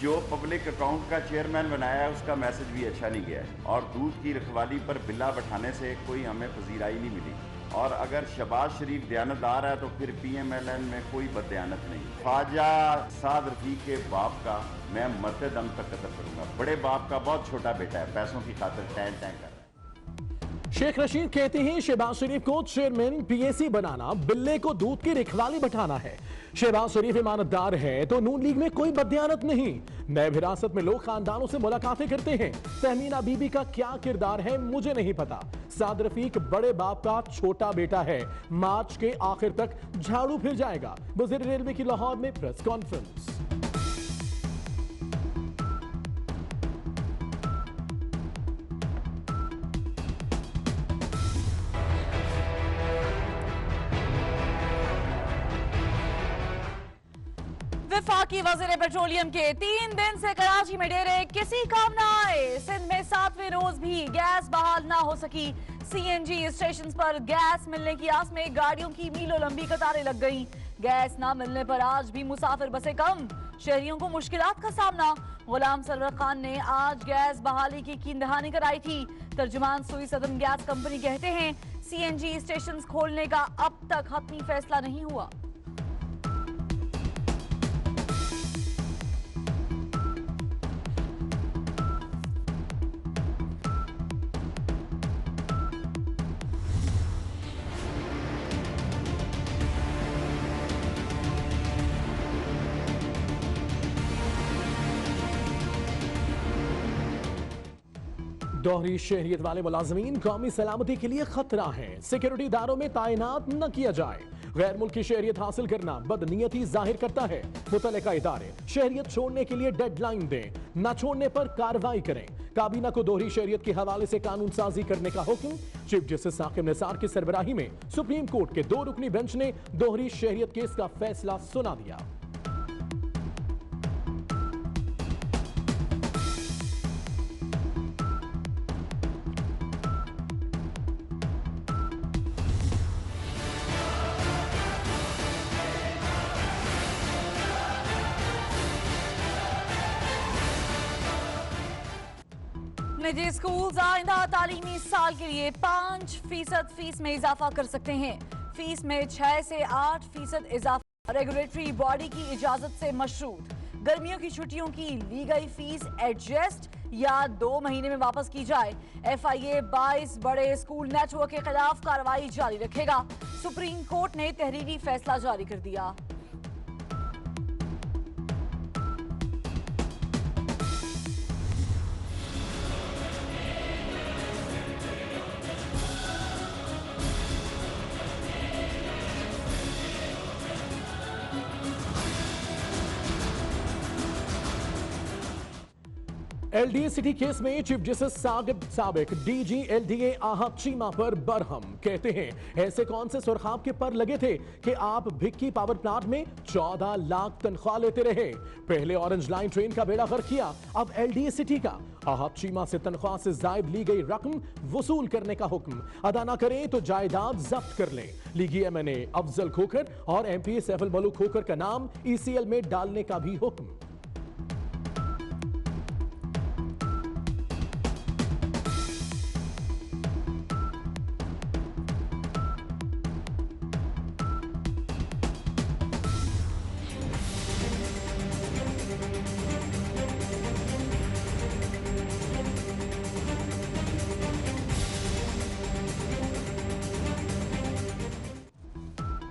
जो public account का chairman बनाया है उसका मैसेज भी अच्छा नहीं गया है और दूध की रखवाली पर बिल्ला बैठाने से कोई हमें पजीराई नहीं मिली। और अगर शहबाज शरीफ दयानतदार है तो फिर PMLN में कोई बदयानत नहीं। ख्वाजा साद रफीक के बाप का मैं मरते दम तक कदर करूंगा। बड़े बाप का बहुत छोटा बेटा है, पैसों की खातिर टैं टैं कर रहा है। शेख रशीद कहते हैं शहबाज शरीफ को चेयरमैन PAC बनाना बिल्ले को दूध की रखवाली बैठाना है। शहबाज शरीफ ईमानदार है तो नून लीग में कोई बदयानत नहीं। नए हिरासत में लोग खानदानों से मुलाकातें करते हैं। तहमीना बीबी का क्या किरदार है मुझे नहीं पता। साद रफीक बड़े बाप का छोटा बेटा है। मार्च के आखिर तक झाड़ू फिर जाएगा। वजीर रेलवे की लाहौर में प्रेस कॉन्फ्रेंस। वफाकी वज़ीर पेट्रोलियम के 3 दिन से कराची में डेरे किसी काम ना आए। सिंध में 7वें रोज भी गैस बहाल ना हो सकी। CNG स्टेशन पर गैस मिलने की आस में गाड़ियों की मीलों लंबी कतारें लग गईं। गैस ना मिलने पर आज भी मुसाफिर बसें कम, शहरियों को मुश्किलात का सामना। गुलाम सरवर खान ने आज गैस बहाली की कीन दहानी कराई थी। तर्जुमान सुई सदन गैस कंपनी कहते हैं CNG स्टेशन खोलने का अब तक हतमी फैसला नहीं हुआ। दोहरी शहरियत वाले मुलाजमीन कौमी सलामती के लिए खतरा है। सिक्योरिटी इदारों में तैनात न किया जाए। गैर मुल्की शहरियत हासिल करना बदनीयती जाहिर करता है। मुतल्लिका इदारे शहरियत छोड़ने के लिए डेडलाइन दें, न छोड़ने पर कार्रवाई करें। काबीना को दोहरी शहरियत के हवाले से कानून साजी करने का हुक्म। चीफ जस्टिस साकिब निसार की सरबराही में सुप्रीम कोर्ट के 2 रुकनी बेंच ने दोहरी शहरियत केस का फैसला सुना दिया। निजी स्कूल आइंदा तालीमी साल के लिए 5% फीस में इजाफा कर सकते हैं। फीस में 6 से 8% इजाफा रेगुलेटरी बॉडी की इजाजत से मशरूत। गर्मियों की छुट्टियों की ली गई फीस एडजस्ट या 2 महीने में वापस की जाए। FIA 22 बड़े स्कूल नेटवर्क के खिलाफ कार्रवाई जारी रखेगा। सुप्रीम कोर्ट ने तहरीरी फैसला जारी कर दिया। LDA सिटी केस में चीफ जस्टिस साबिक DG LDA आहत चीमा पर बरहम। कहते हैं ऐसे कौन से सुरखाब के पर लगे थे कि आप भिक्की पावर प्लांट में 14 लाख तनख्वाह लेते रहे। पहले ऑरेंज लाइन ट्रेन का बेड़ा गर्क किया, अब LDA सिटी का। आहत चीमा से तनख्वाह से जायद ली गई रकम वसूल करने का हुक्म। अदा ना करें तो जायदाद जब्त कर लें। लीगी MNA अफजल खोखर और MP सैफुल मलूक खोखर का नाम ECL में डालने का भी हुक्म।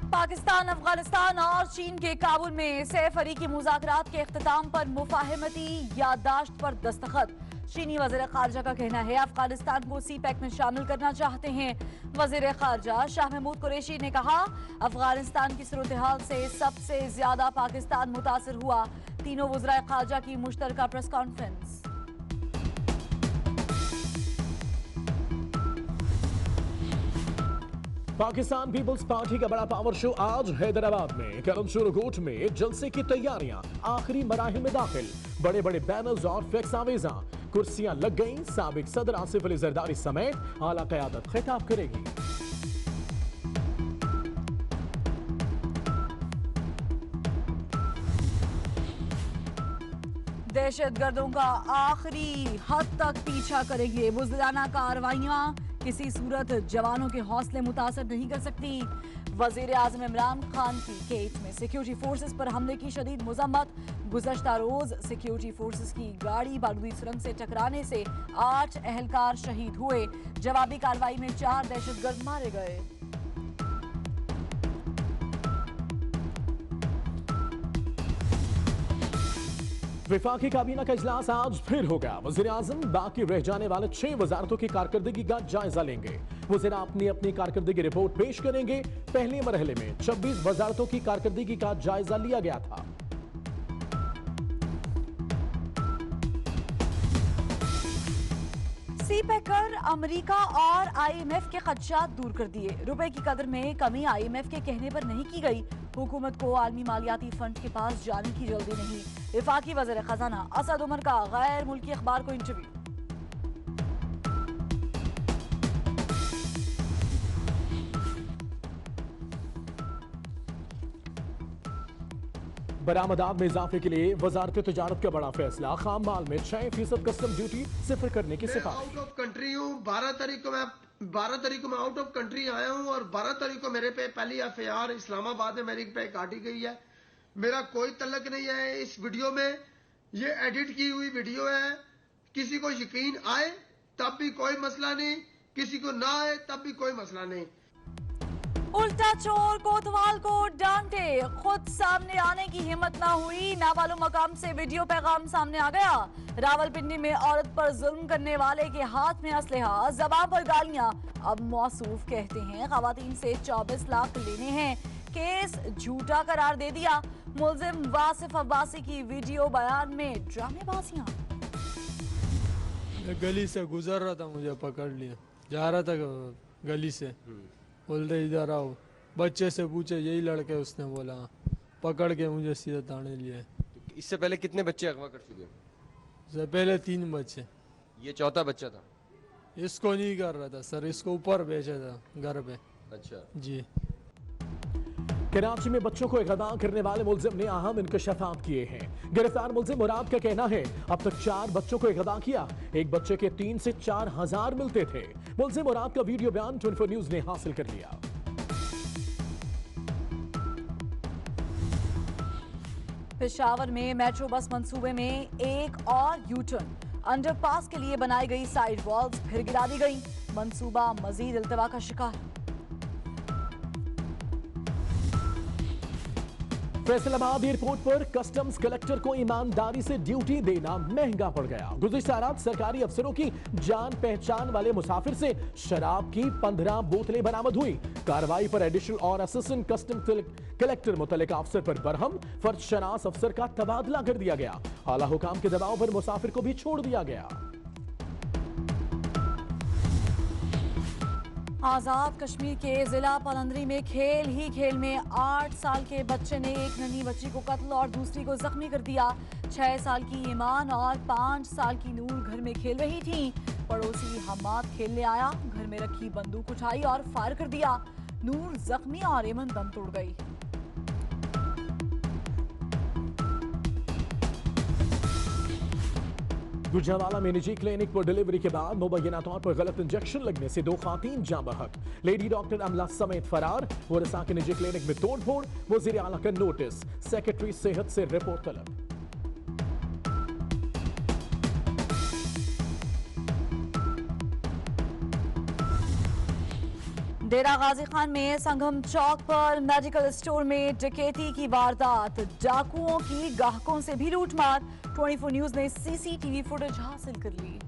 पाकिस्तान, अफगानिस्तान और चीन के काबुल में सैफ अली की मुज़ाकरात के इख्तिताम पर मुफाहमती याददाश्त पर दस्तखत। चीनी वज़ीर ख़ारजा का कहना है अफगानिस्तान को CPEC में शामिल करना चाहते हैं। वज़ीर ख़ारजा शाह महमूद कुरैशी ने कहा अफगानिस्तान की सूरत हाल से सबसे ज्यादा पाकिस्तान मुतासिर हुआ। तीनों वज़राए ख़ारजा की मुश्तरका press conference. Pakistan peoples party का बड़ा पावर शो आज हैदराबाद में। करम शुरुकोट में जलसे की तैयारियां आखिरी मराहिल में दाखिल। बड़े बड़े बैनर्स और फ्लेक्स आवेजा, कुर्सियां लग गईं। साबिक सदर आसिफ अली जरदारी समेत आला क़यादत खिताब करेगी। दहशतगर्दों का आखिरी हद तक पीछा करेंगे। बुज़दिलाना कार्रवाइयां किसी सूरत जवानों के हौसले मुतासर नहीं कर सकती। वजीर आजम इमरान खान की केट में सिक्योरिटी फोर्सेस पर हमले की शदीद मजम्मत। गुज़श्ता रोज सिक्योरिटी फोर्सेस की गाड़ी बारूदी सुरंग से टकराने से 8 एहलकार शहीद हुए। जवाबी कार्रवाई में 4 दहशतगर्द मारे गए। विफाकी काबीना का इजलास आज फिर होगा। वज़ीर आज़म बाकी रह जाने वाले 6 वजारतों की कारकर्दगी का जायजा लेंगे। वज़ीर अपनी अपनी कारकर्दगी रिपोर्ट पेश करेंगे। पहले मरहले में 26 वजारतों की कारकर्दगी का जायजा लिया गया था। सीपेकर अमेरिका और IMF के खदशात दूर कर दिए। रुपए की कदर में कमी IMF के कहने पर नहीं की गई। हुकूमत को आलमी मालियाती फंड के पास जाने की जल्दी नहीं। वफाकी वज़ीर खजाना असद उमर का गैर मुल्की अखबार को इंटरव्यू। बरामदात में इजाफे के लिए वजारत तजारत का बड़ा फैसला। खाम माल में 6% कस्टम ड्यूटी सिफर करने की सिफारिश। आउट ऑफ कंट्री हूँ। 12 तारीख को मैं आउट ऑफ कंट्री आया हूँ और 12 तारीख को मेरे पे पहली FIR इस्लामाबाद में मेरे पे काटी गई है। मेरा कोई तल्लक नहीं है इस वीडियो में। ये एडिट की हुई वीडियो है। किसी को यकीन आए तब भी कोई मसला नहीं, किसी को ना आए तब भी कोई मसला नहीं। उल्टा चोर कोतवाल को डांटे, खुद सामने आने की हिम्मत ना हुई। नामालूम मकाम से वीडियो पैगाम सामने आ गया। रावलपिंडी में औरत पर जुल्म करने वाले के हाथ में असलहा, ज़बान पर गालियां। अब मौसूफ कहते हैं खवातीन से 24 लाख लेने हैं। केस झूठा करार दे दिया। मुल्जिम वासिफ अब्बासी की वीडियो बयान में ड्रामेबाजियां। गली से गुजर रहा था, मुझे पकड़ लिया, जा रहा था गली से, बोलते इधर आओ। बच्चे से पूछे, यही लड़के, उसने बोला। पकड़ के मुझे सीधे थाने लिए। इससे पहले कितने बच्चे अगवा कर चुके? इससे पहले 3 बच्चे। ये चौथा बच्चा था? इसको नहीं कर रहा था सर, इसको ऊपर भेजा था घर पे। अच्छा जी। कराची में बच्चों को इग़्वा करने वाले मुल्जिम ने अहम इंकशाफात किए हैं। गिरफ्तार मुल्जिम मुराद का कहना है अब तक 4 बच्चों को इग़्वा किया। एक बच्चे के 3 से 4 हजार मिलते थे। मुल्जिम मुराद का वीडियो बयान 24 न्यूज ने हासिल कर लिया। पेशावर में मेट्रो बस मंसूबे में एक और यूटर्न। अंडरपास के लिए बनाई गई साइड वॉल्स फिर गिरा दी गई। मंसूबा मजीद इल्तवा का शिकार। फैसलाबाद एयरपोर्ट पर कस्टम्स कलेक्टर को ईमानदारी से ड्यूटी देना महंगा पड़ गया। गुज़िश्ता रात सरकारी अफसरों की जान पहचान वाले मुसाफिर से शराब की 15 बोतलें बरामद हुई। कार्रवाई पर एडिशनल और असिस्टेंट कस्टम कलेक्टर मुतल्लिका अफसर पर बरहम, फर्ज शनास अफसर का तबादला कर दिया गया। आला हुकाम के दबाव पर मुसाफिर को भी छोड़ दिया गया। आजाद कश्मीर के जिला पालंदरी में खेल ही खेल में 8 साल के बच्चे ने एक नन्ही बच्ची को कत्ल और दूसरी को जख्मी कर दिया। 6 साल की ईमान और 5 साल की नूर घर में खेल रही थी। पड़ोसी हम्माद खेलने आया, घर में रखी बंदूक उठाई और फायर कर दिया। नूर जख्मी और ईमान दम तोड़ गई। गुजरावाला में निजी क्लिनिक पर डिलीवरी के बाद मुबैना तौर पर गलत इंजेक्शन लगने से 2 खातीन जाँ बहक। लेडी डॉक्टर अमला समेत फरार। वरसा के निजी क्लिनिक में तोड़फोड़। वज़ीर आला का नोटिस। सेक्रेटरी सेहत से रिपोर्ट तलब। डेरा गाजी खान में संगम चौक पर मेडिकल स्टोर में डकैती की वारदात। डाकुओं की ग्राहकों से भी लूटमार। 24 न्यूज ने CCTV फुटेज हासिल कर ली।